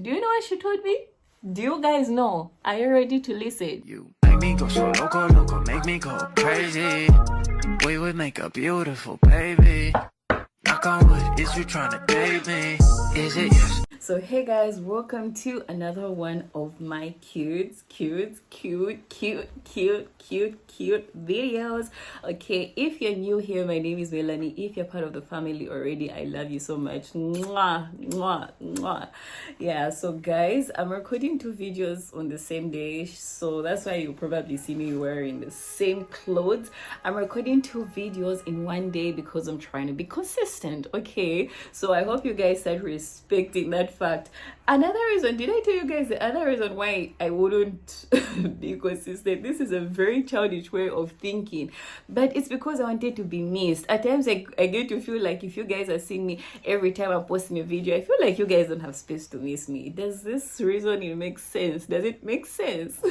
Do you know what she told me? Do you guys know? Are you ready to listen? You make me go so loco, loco, make me go crazy. We would make a beautiful baby. Knock on wood, is you trying to date me? Is it yes? So hey guys, welcome to another one of my cute videos. Okay, if you're new here, my name is Melanie. If you're part of the family already, I love you so much. Mwah, mwah, mwah. Yeah, so guys, I'm recording 2 videos on the same day, so that's why you probably see me wearing the same clothes. I'm recording 2 videos in one day because I'm trying to be consistent. Okay, so I hope you guys start respecting that fact. Another reason, did I tell you guys the other reason why I wouldn't be consistent? This is a very childish way of thinking, but it's because I wanted to be missed. At times I get to feel like if you guys are seeing me every time I'm posting a video, I feel like you guys don't have space to miss me. Does this reasoning make sense? Does it make sense?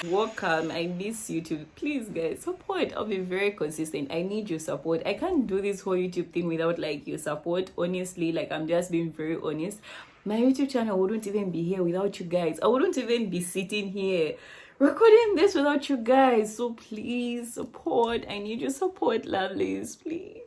Welcome, I miss you too. Please guys, support. I'll be very consistent. I need your support. I can't do this whole YouTube thing without like your support. Honestly, like I'm just being very honest. My YouTube channel wouldn't even be here without you guys. I wouldn't even be sitting here recording this without you guys. So please support. I need your support, lovelies, please.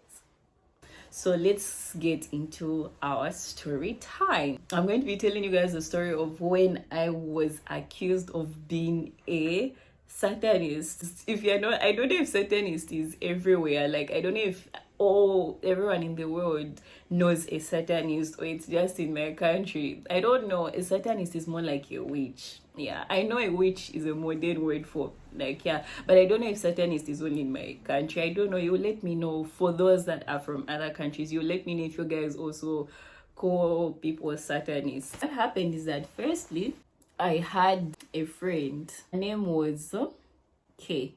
So let's get into our story time. I'm going to be telling you guys the story of when I was accused of being a Satanist. If you're not, I don't know if Satanist is everywhere. Like I don't know if everyone in the world knows a Satanist or it's just in my country. I don't know. A Satanist is more like a witch. Yeah, I know a witch is a modern word for like, yeah, but I don't know if Satanist is only in my country. I don't know. You let me know. For those that are from other countries, you let me know if you guys also call people Satanists. What happened is that firstly, I had a friend. Her name was K.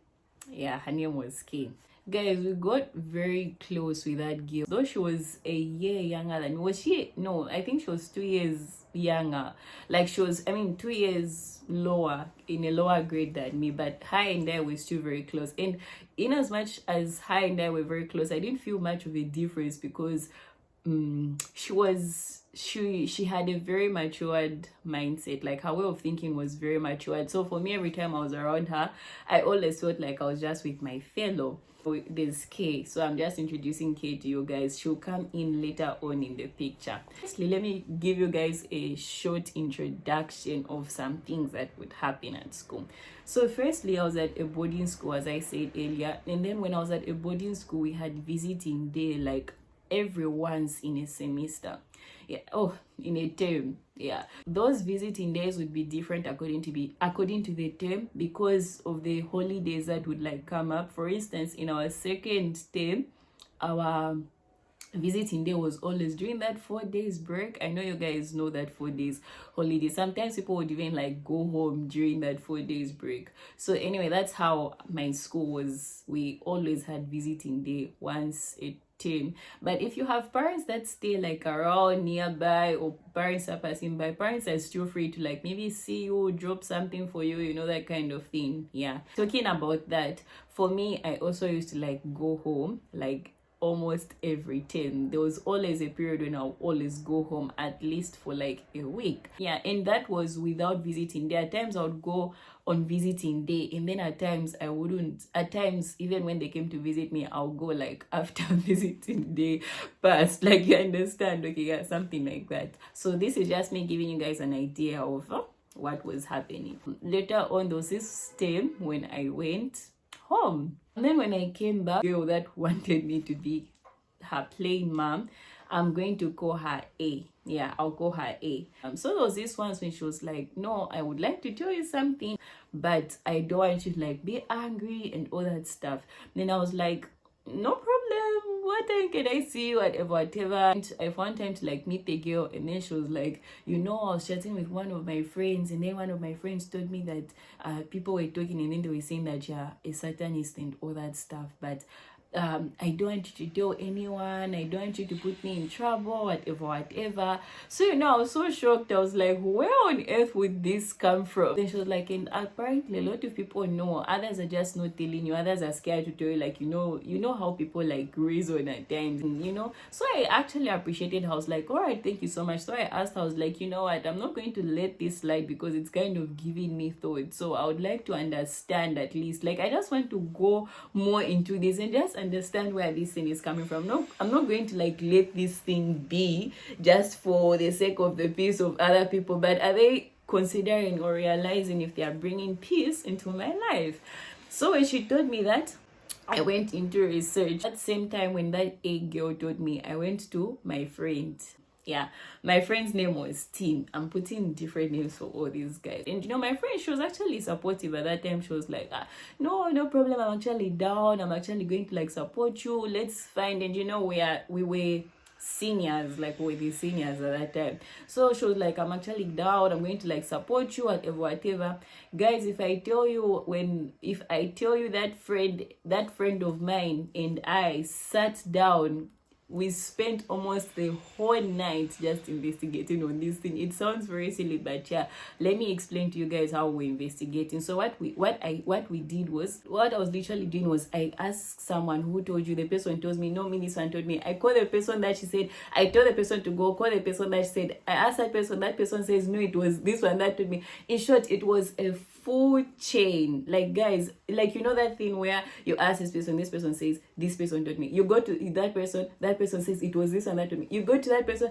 Yeah, her name was K. Guys, we got very close with that girl. Though she was a year younger than me. Was she? No, I think she was 2 years younger. Like she was, 2 years lower, in a lower grade than me. But her and I were still very close. And in as much as her and I were very close, I didn't feel much of a difference because she had a very matured mindset. Like her way of thinking was very matured. So for me, every time I was around her, I always felt like I was just with my fellow. There's K, so I'm just introducing K to you guys. She'll come in later on in the picture. Firstly, let me give you guys a short introduction of some things that would happen at school. So firstly, I was at a boarding school, as I said earlier, and then when I was at a boarding school, we had visiting day like every once in a semester. Yeah, in a term. Yeah, those visiting days would be different according to the term because of the holidays that would like come up. For instance, in our second term, our visiting day was always during that 4 days break. I know you guys know that 4 days holiday. Sometimes people would even like go home during that 4 days break. So anyway, that's how my school was. We always had visiting day once a term. But if you have parents that stay like around nearby or parents are passing by, parents are still free to like maybe see you, drop something for you, you know, that kind of thing. Yeah, talking about that, for me, I also used to like go home like almost every 10. There was always a period when I'll always go home at least for like a week. Yeah, and that was without visiting. There are times I would go on visiting day, and then at times I wouldn't. At times, even when they came to visit me, I'll go like after visiting day passed. Like, you understand? Okay, yeah, something like that. So this is just me giving you guys an idea of what was happening. Later on, there was this time when I went home, and then when I came back, girl that wanted me to be her plain mom, I'm going to call her A. Yeah, I'll call her A. So there was this once when she was like, no, I would like to tell you something, but I don't want you to like be angry and all that stuff. Then I was like, no problem, what time can I see you, whatever. I found time to like meet the girl, and then she was like, I was chatting with one of my friends, and then one of my friends told me that people were talking, and then they were saying that you're a Satanist and all that stuff. But I don't want you to tell anyone, I don't want you to put me in trouble, whatever. So I was so shocked. I was like, where on earth would this come from? Then she was like, and apparently a lot of people know, others are just not telling you, others are scared to tell you, like, you know how people like reason at times, so I actually appreciated her. I was like, all right, thank you so much. So I asked her, I was like, you know what, I'm not going to let this slide because it's kind of giving me thought, so I would like to understand at least, like, I just want to go more into this and just understand where this thing is coming from. No, I'm not going to like let this thing be just for the sake of the peace of other people, but are they considering or realizing if they are bringing peace into my life? So when she told me that, I went into research. At the same time when that A girl told me, I went to my friend. Yeah, my friend's name was Tim. I'm putting different names for all these guys. And my friend, she was actually supportive at that time. She was like, no problem, I'm actually down, I'm actually going to like support you, let's find. And we were seniors, like we were the seniors at that time. So she was like, I'm actually down, I'm going to like support you, whatever. Guys, if I tell you that friend of mine and I sat down, we spent almost the whole night just investigating on this thing. It sounds very silly, but yeah, let me explain to you guys how we're investigating. So what we did was, what I was literally doing was, I asked someone, who told you? The person tells me, no, this one told me. I call the person that she said, I told the person to go, call the person that she said, I asked that person says, no, it was this one that told me. In short, it was a full chain. Like, guys, like, that thing where you ask this person says, this person told me. You go to that person says, it was this one that told me. You go to that person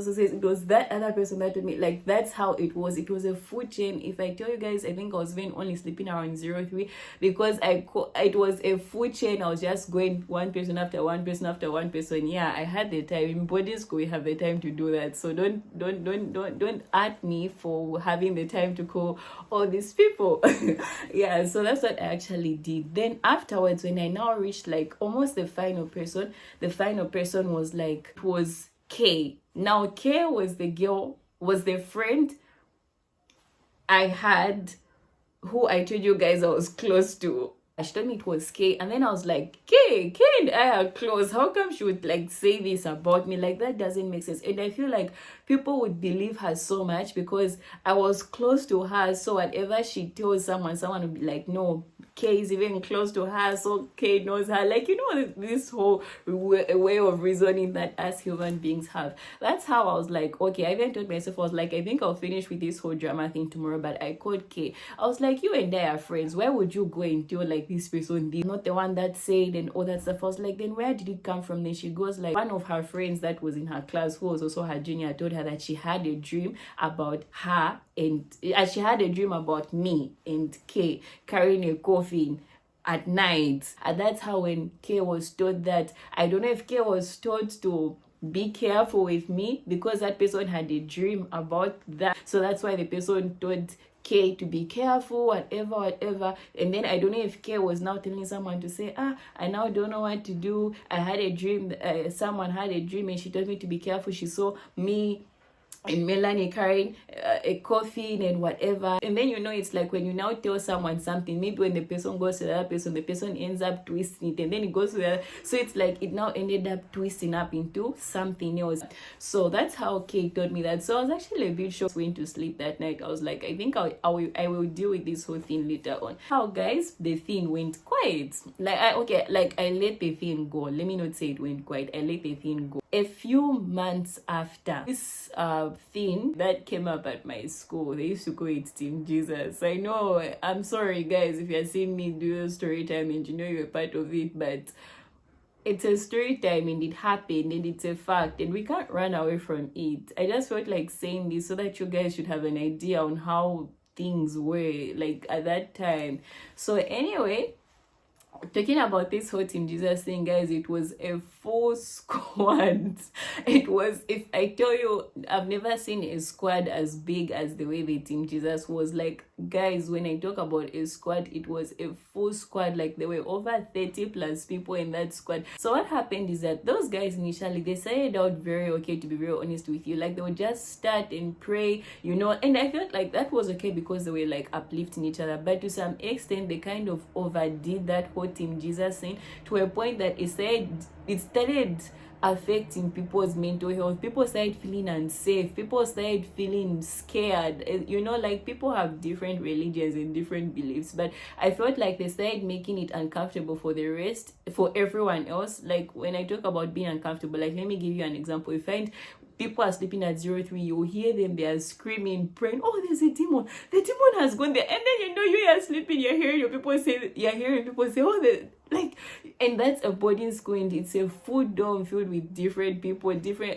says, it was that other person that told me. Like, that's how it was. It was a full chain. If I tell you guys, I think I was even only sleeping around 03 because it was a full chain. I was just going one person after one person after one person. Yeah, I had the time. In boarding school, we have the time to do that. So don't at me for having the time to call all these people. Yeah, so that's what I actually did. Then afterwards, when I now reached like almost the final person was like, it was K. Now K was the friend I had, who I told you guys I was close to. She told me it was K, and then I was like, K and I are close. How come she would like say this about me? Like, that doesn't make sense. And I feel like people would believe her so much because I was close to her. So whatever she tells someone would be like, no, K is even close to her, so K knows her. Like, this whole way of reasoning that us human beings have. That's how I was like, okay, I even told myself, I was like, I think I'll finish with this whole drama thing tomorrow, but I called K. I was like, you and I are friends. Why would you go and tell like this person did, not the one that said and all that stuff? I was like, then where did it come from? Then she goes like, one of her friends that was in her class, who was also her junior, told her that she had a dream about her, and she had a dream about me and K carrying a coffin at night. And that's how, when K was told that, I don't know if K was told to be careful with me because that person had a dream about that, so that's why the person told K to be careful, whatever. And then I don't know if K was now telling someone to say, I now don't know what to do. I had a dream, someone had a dream and she told me to be careful. She saw me and Melanie carrying a coffin and whatever. And then it's like, when you now tell someone something, maybe when the person goes to the other person, the person ends up twisting it, and then it goes to the other. So it's like it now ended up twisting up into something else. So that's how Kate told me that. So I was actually a bit shocked going to sleep that night. I was like, I think I will deal with this whole thing later on. How, guys, the thing went quiet. I let the thing go. Let me not say it went quiet. I let the thing go. A few months after this thing that came up at my school, they used to call it Team Jesus. I know, I'm sorry guys if you're seeing me do story time and you're part of it, but it's a story time and it happened and it's a fact and we can't run away from it. I just felt like saying this so that you guys should have an idea on how things were like at that time. So anyway, talking about this whole Team Jesus thing, guys, it was a full squad. It was, if I tell you, I've never seen a squad as big as the way the Team Jesus was. Like, guys, when I talk about a squad, it was a full squad. Like, there were over 30 plus people in that squad. So what happened is that those guys initially, they started out very okay, to be very honest with you. Like, they would just start and pray, and I felt like that was okay because they were like uplifting each other. But to some extent, they kind of overdid that whole whole Team Jesus thing, to a point that it started affecting people's mental health. People started feeling unsafe, people started feeling scared. You know, like, people have different religions and different beliefs, but I felt like they started making it uncomfortable for for everyone else. Like, when I talk about being uncomfortable, like, let me give you an example. You find people are sleeping at 03, you hear them, they are screaming, praying, oh, there's a demon, the demon has gone there. And then, you know, you are sleeping, you're hearing people say, oh, like, and that's a boarding school, and it's a food dorm filled with different people,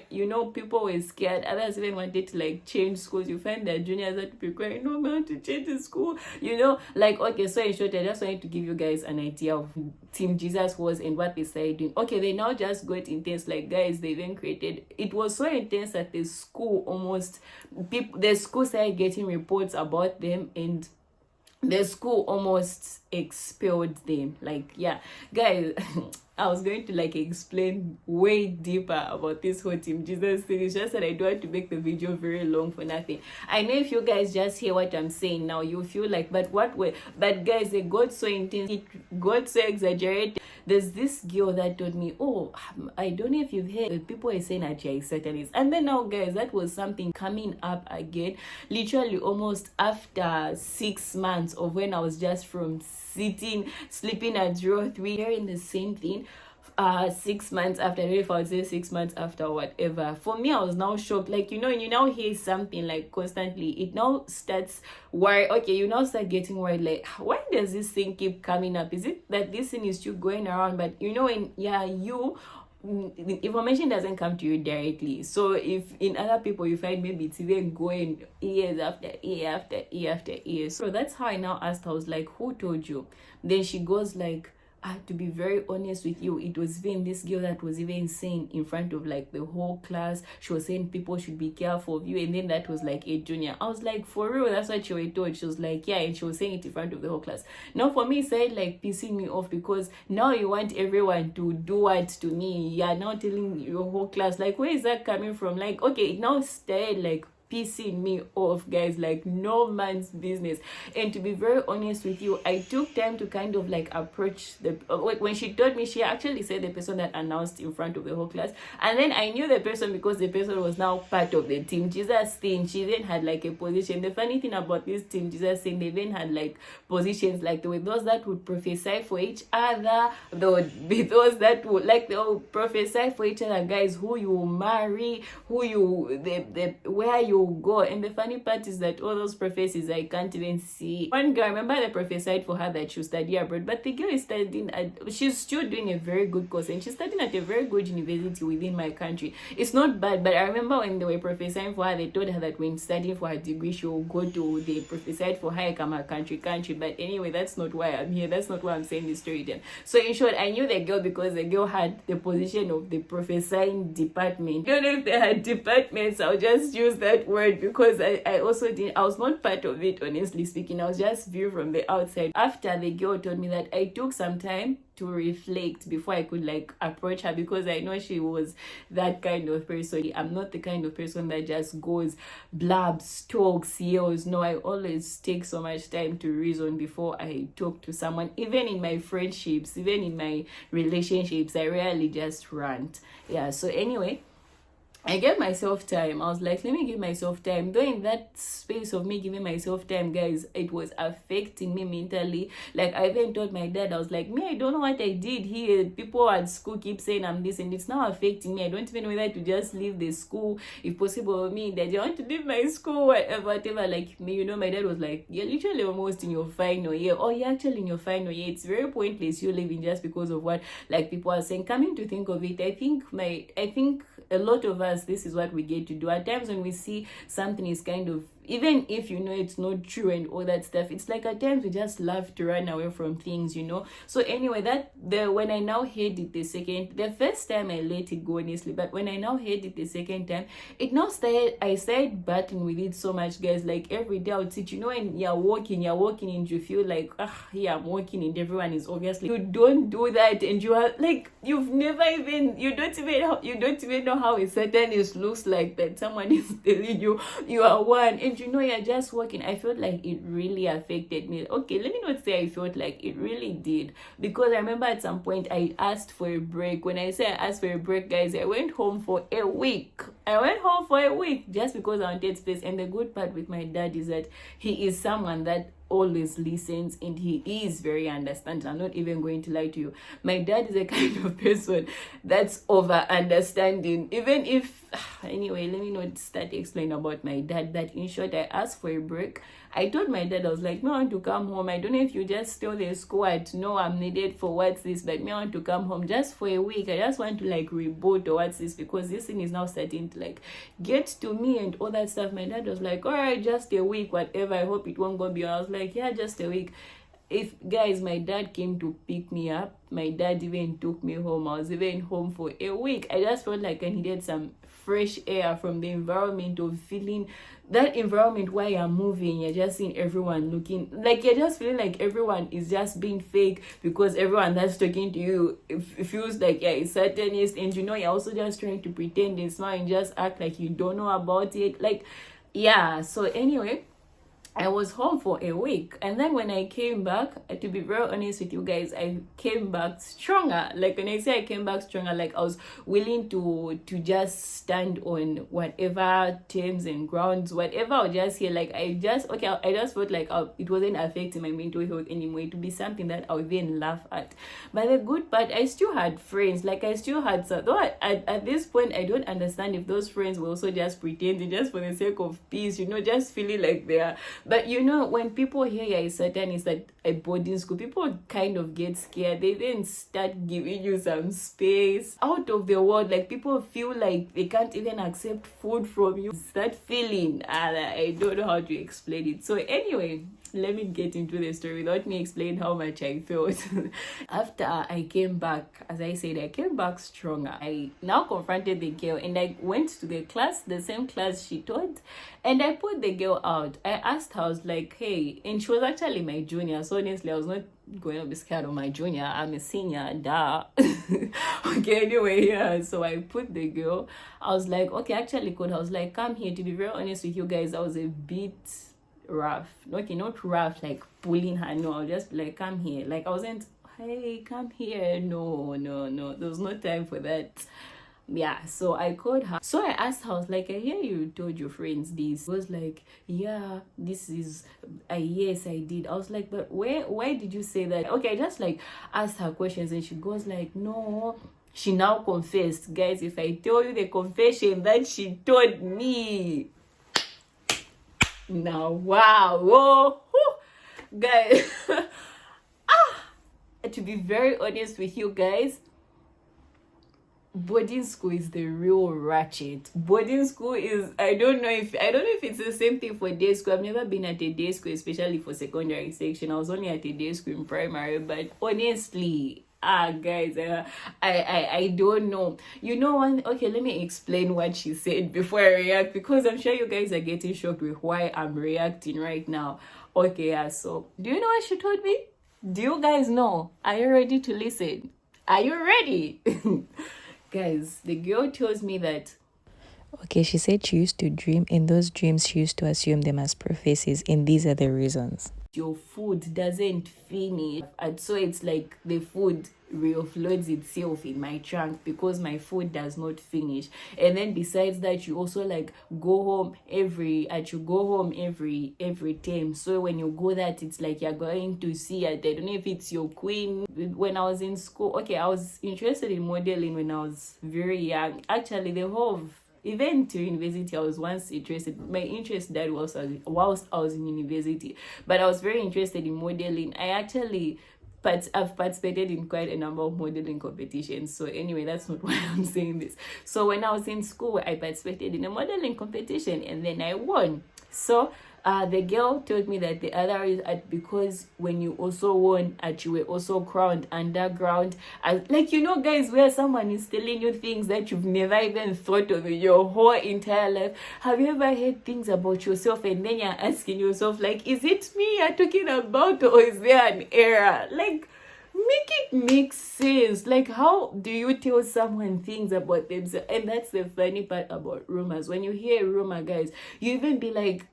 you know, people were scared. Others even wanted to, like, change schools. You find that juniors had to be crying, no, man, to change the school, you know, like, okay. So in short, I just wanted to give you guys an idea of who Team Jesus was and what they started doing. Okay, they now just got intense. Like, guys, they then created, it was so intense that the school started getting reports about them, and the school almost expelled them. Like, yeah, guys, I was going to, like, explain way deeper about this whole Team Jesus thing. It's just that I don't want to make the video very long for nothing. I know if you guys just hear what I'm saying now, you feel like, but guys, they got so intense, it got so exaggerated. There's this girl that told me, oh, I don't know if you've heard, people are saying that you're a Satanist. And then now, guys, that was something coming up again, literally almost after 6 months of when I was just from sleeping at 03, hearing the same thing. 6 months after, I don't know if I would say 6 months after, whatever. For me, I was now shocked. Like, you know, you now hear something like constantly, it now starts worry. Okay, you now start getting worried, like, why does this thing keep coming up? Is it that this thing is still going around? But you know, the information doesn't come to you directly. So if in other people you find maybe it's even going years after year after year after year. So that's how I now asked her. I was like, who told you? Then she goes like, to be very honest with you, it was even this girl that was even saying in front of, like, the whole class, she was saying people should be careful of you. And then that was like a junior. I was like, for real, that's what she was told? She was like, yeah. And she was saying it in front of the whole class. Now for me, it started, like, pissing me off, because now you want everyone to do what to me. Yeah, now telling your whole class, like, where is that coming from? Like, okay, it now started, like, pissing me off, guys, like no man's business. And to be very honest with you, I took time to kind of, like, approach the when she told me, she actually said the person that announced in front of the whole class. And then I knew the person because the person was now part of the Team Jesus thing. She then had, like, a position. The funny thing about this Team Jesus thing, they then had, like, positions, like, there were those that would prophesy for each other, there would be those that would, like, they would prophesy for each other, guys, who you marry, who you where you go. And the funny part is that all those prophecies I can't even see. One girl, I remember they prophesied for her that she would study abroad, but the girl is studying she's still doing a very good course, and she's studying at a very good university within my country. It's not bad, but I remember when they were prophesying for her, they told her that when studying for her degree, she will go to, they prophesied for her come her country. But anyway, that's not why I'm here. That's not why I'm saying this story then. So in short, I knew the girl because the girl had the position of the prophesying department. I don't know if they had departments, I'll just use that word, because I was not part of it, honestly speaking. I was just viewed from the outside. After the girl told me that, I took some time to reflect before I could, like, approach her, because I know she was that kind of person. I'm not the kind of person that just goes, blabs, talks, yells. No, I always take so much time to reason before I talk to someone. Even in my friendships, even in my relationships, I rarely just rant. Yeah, so anyway, I gave myself time. I was like, let me give myself time. Though in that space of me giving myself time, guys, it was affecting me mentally. Like, I even told my dad, I was like, me, I don't know what I did here. People at school keep saying I'm this, and it's now affecting me. I don't even know whether to just leave the school, if possible. Me, that I want to leave my school, whatever. Like, me, you know, my dad was like, you're literally almost in your final year. Oh, you're actually in your final year. It's very pointless you leaving just because of what, like, people are saying. Coming to think of it, I think a lot of us, this is what we get to do at times when we see something is kind of, even if you know it's not true and all that stuff, it's like at times we just love to run away from things, you know. So anyway, when I now heard it the first time I let it go, honestly, but when I now heard it the second time, I started battling with it so much, guys. Like, every day I would sit, you know, and you're walking and you feel like, yeah, I'm walking and everyone is obviously, you don't do that, and you are like, you don't even know how a Satanist looks like, that someone is telling you you are one, and you're just walking. I felt like it really affected me. Okay, let me not say I felt like it really did, because I remember at some point I asked for a break. When I say I asked for a break, guys, I went home for a week. Just because I wanted space. And the good part with my dad is that he is someone that always listens, and he is very understanding. I'm not even going to lie to you. My dad is a kind of person that's over understanding, even if anyway, let me not start explaining about my dad. But in short, I asked for a break. I told my dad, I was like, me I want to come home. I don't know if you just tell the squad, no, I'm needed for what's this, but me I want to come home just for a week. I just want to like reboot or what's this, because this thing is now starting to like get to me and all that stuff. My dad was like, all right, just a week, whatever. I hope it won't go beyond. I was like, yeah, just a week. If guys, my dad came to pick me up. My dad even took me home. I was even home for a week. I just felt like I needed some fresh air from the environment of feeling that environment where you're moving. You're just seeing everyone looking like, you're just feeling like everyone is just being fake, because everyone that's talking to you, it feels like, yeah, it's Satanist, and you're also just trying to pretend it's not and just act like you don't know about it. Like, yeah. So anyway, I was home for a week, and then when I came back, to be very honest with you guys, I came back stronger. Like, when I say I came back stronger, like I was willing to just stand on whatever terms and grounds, whatever I was just here. Like, I just felt like it wasn't affecting my mental health anymore. To be something that I would then laugh at. But the good part, I still had friends. Like, I still had some, though at this point I don't understand if those friends were also just pretending just for the sake of peace, just feeling like they are. But when people hear you're a Satanist at a boarding school, people kind of get scared. They then start giving you some space out of the world. Like, people feel like they can't even accept food from you. It's that feeling, and I don't know how to explain it. So anyway, let me get into the story without me explain how much I felt. After I came back, as I said, I came back stronger. I now confronted the girl, and I went to the same class she taught, and I put the girl out. I asked her, I was like, hey, and she was actually my junior, so honestly I was not going to be scared of my junior. I'm a senior, duh. Okay, anyway, yeah, so I put the girl. I was like, okay, actually could. I was like, come here. To be very honest with you guys, I was a bit rough. Okay, not rough like pulling her, no, just like, come here. Like, I wasn't, hey, come here. No, there was no time for that. Yeah, so I called her. So I asked her, I was like, I hear you told your friends this. She was like, yeah, this is yes, I did. I was like, but why did you say that? Okay, I just like asked her questions, and she goes like, no, she now confessed. Guys, if I tell you the confession that she told me, now, wow, whoa, guys. To be very honest with you guys, boarding school is the real ratchet. Boarding school is, I don't know if it's the same thing for day school. I've never been at a day school, especially for secondary section. I was only at a day school in primary, but honestly, guys, I don't know. Okay, let me explain what she said before I react, because I'm sure you guys are getting shocked with why I'm reacting right now. Okay, yeah, so do you know what she told me? Do you guys know? Are you ready to listen? Are you ready? Guys, the girl tells me that, okay, she said she used to dream. In those dreams, she used to assume them as prophecies, and these are the reasons. Your food doesn't finish, and so it's like the food reoffloads itself in my trunk because my food does not finish. And then besides that, you also like go home every time. So when you go that, it's like you're going to see it. I don't know if it's your queen. When I was in school, okay, I was interested in modeling when I was very young. Actually, the whole even to university, I was once interested. My interest that was whilst I was in university, but I was very interested in modeling. I've participated in quite a number of modeling competitions. So anyway, that's not why I'm saying this. So when I was in school, I participated in a modeling competition, and then I won. So the girl told me that the other is because when you also won, you were also crowned underground. Like, guys, where someone is telling you things that you've never even thought of in your whole entire life. Have you ever heard things about yourself and then you're asking yourself, like, is it me you're talking about, or is there an error? Like, make it make sense. Like, how do you tell someone things about themselves? And that's the funny part about rumors. When you hear a rumor, guys, you even be like,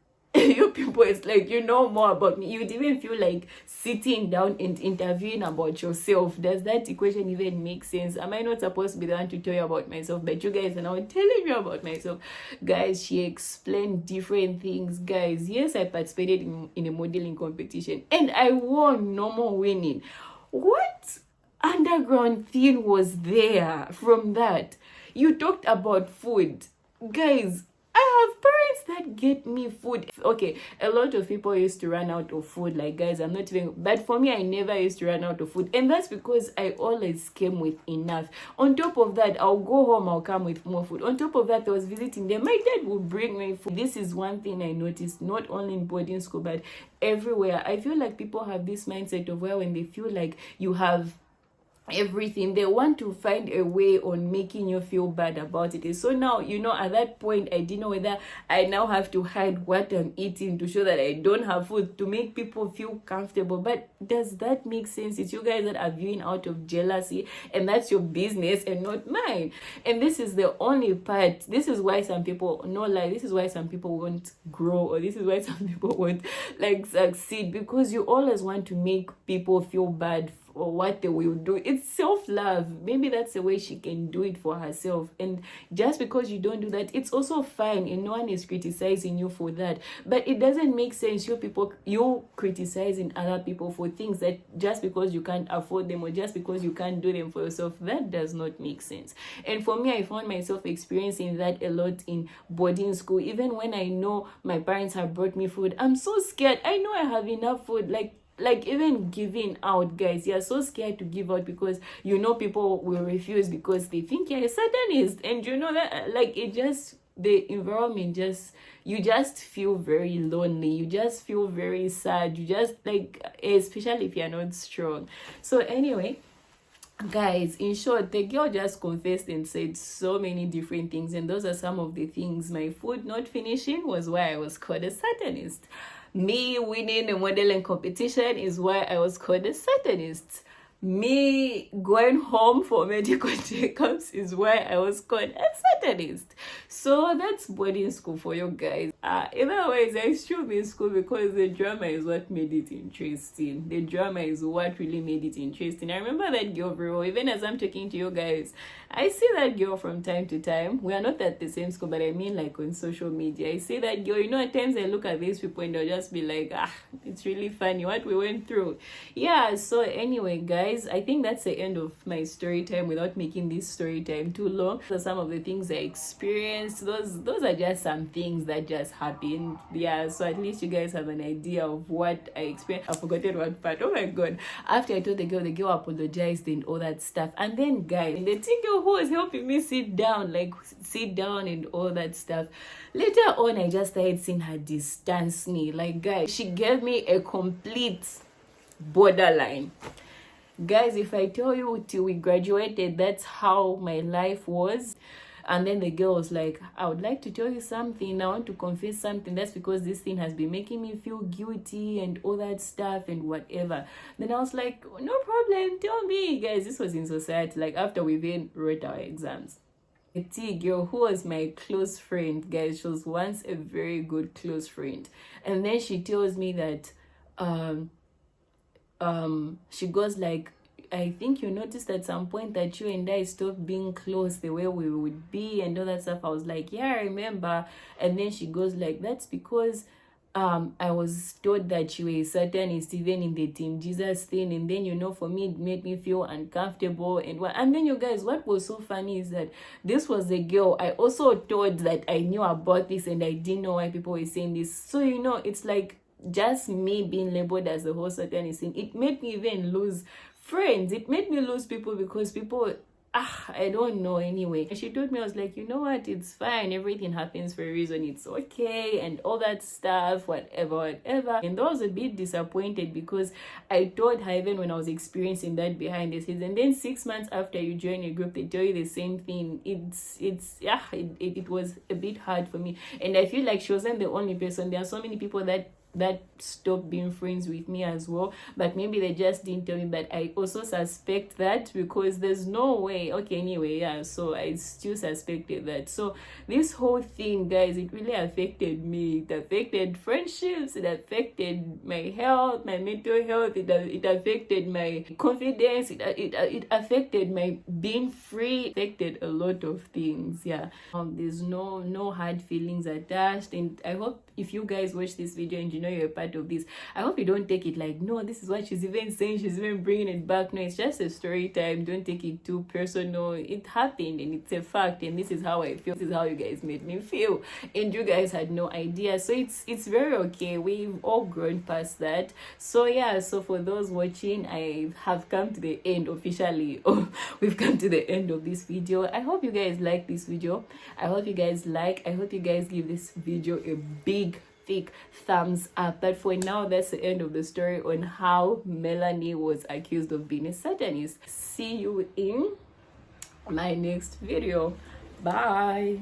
you people, it's like you know more about me. You'd even feel like sitting down and interviewing about yourself. Does that equation even make sense? Am I not supposed to be the one to tell you about myself, but you guys are now telling me about myself? Guys, she explained different things. Guys, yes, I participated in a modeling competition and I won. No more winning. What underground thing was there from that? You talked about food. Guys, I have parents that get me food. Okay, a lot of people used to run out of food. Like, guys, I'm not even, but for me, I never used to run out of food. And that's because I always came with enough. On top of that, I'll go home, I'll come with more food. On top of that, I was visiting them. My dad would bring me food. This is one thing I noticed, not only in boarding school, but everywhere. I feel like people have this mindset of where when they feel like you have everything, they want to find a way on making you feel bad about it. So now, at that point, I didn't know whether I now have to hide what I'm eating to show that I don't have food to make people feel comfortable. But does that make sense? It's you guys that are viewing out of jealousy, and that's your business and not mine. And this is the only part. This is why some people, no lie, this is why some people won't grow, or this is why some people won't succeed, because you always want to make people feel bad or what they will do. It's self-love. Maybe that's the way she can do it for herself. And just because you don't do that, it's also fine, and no one is criticizing you for that. But it doesn't make sense you criticizing other people for things that just because you can't afford them or just because you can't do them for yourself. That does not make sense. And for me, I found myself experiencing that a lot in boarding school. Even when I know my parents have brought me food, I'm so scared. I know I have enough food, like even giving out, guys, you're so scared to give out because people will refuse because they think you're a Satanist. And that the environment you just feel very lonely, you just feel very sad, you just especially if you're not strong. So anyway, guys, in short, the girl just confessed and said so many different things, and those are some of the things. My food not finishing was why I was called a Satanist. Me winning a modeling competition is why I was called a Satanist. Me going home for medical checkups is why I was called a Satanist. So that's boarding school for you guys. Otherwise, I still be in school because the drama is what made it interesting. The drama is what really made it interesting. I remember that girl very well. Even as I'm talking to you guys, I see that girl from time to time. We are not at the same school, but I mean on social media. I see that girl. At times I look at these people and they'll just be like, it's really funny what we went through. Yeah, so anyway, guys, I think that's the end of my story time without making this story time too long. So some of the things I experienced, those are just some things that just happened. Yeah, so at least you guys have an idea of what I experienced. I've forgotten one part. Oh my god. After I told the girl apologized and all that stuff. And then, guys, the girl who was helping me sit down and all that stuff, later on I just started seeing her distance me. Guys, she gave me a complete borderline. Guys, if I tell you till we graduated, that's how my life was. And then the girl was like, I would like to tell you something. I want to confess something. That's because this thing has been making me feel guilty and all that stuff and whatever. Then I was like, no problem. Tell me. Guys, this was in society, after we then wrote our exams. A T girl who was my close friend, guys, she was once a very good close friend. And then she tells me that she goes I think you noticed at some point that you and I stopped being close the way we would be and all that stuff. I was like, yeah, I remember. And then she goes that's because I was told that you were a Satanist even in the Team Jesus thing, and then for me it made me feel uncomfortable and then you guys, what was so funny is that this was the girl I also told that I knew about this and I didn't know why people were saying this. So it's just me being labeled as the whole Satanist thing. It made me even lose friends. It made me lose people because people, I don't know anyway. And she told me, I was like, you know what, it's fine, everything happens for a reason, it's okay, and all that stuff, whatever. And I was a bit disappointed because I told her even when I was experiencing that behind the scenes, and then 6 months after you join a group, they tell you the same thing. It was a bit hard for me, and I feel like she wasn't the only person. There are so many people that that stopped being friends with me as well, but maybe they just didn't tell me. But I also suspect that, because there's no way. Okay, anyway, yeah, so I still suspected that. So this whole thing, guys, it really affected me. It affected friendships, it affected my health, my mental health, it affected my confidence, it affected my being free, affected a lot of things. Yeah, there's no hard feelings attached. And I hope if you guys watch this video and you know you're a part of this, I hope you don't take it like, no, this is what she's even saying, she's even bringing it back. No, it's just a story time. Don't take it too personal. It happened and it's a fact, and this is how I feel. This is how you guys made me feel, and you guys had no idea. So it's very okay. We've all grown past that. So yeah, so for those watching, I have come to the end officially. We've come to the end of this video. I hope you guys like this video. I hope you guys give this video a big thick thumbs up. But for now, that's the end of the story on how Melanie was accused of being a Satanist. See you in my next video. Bye.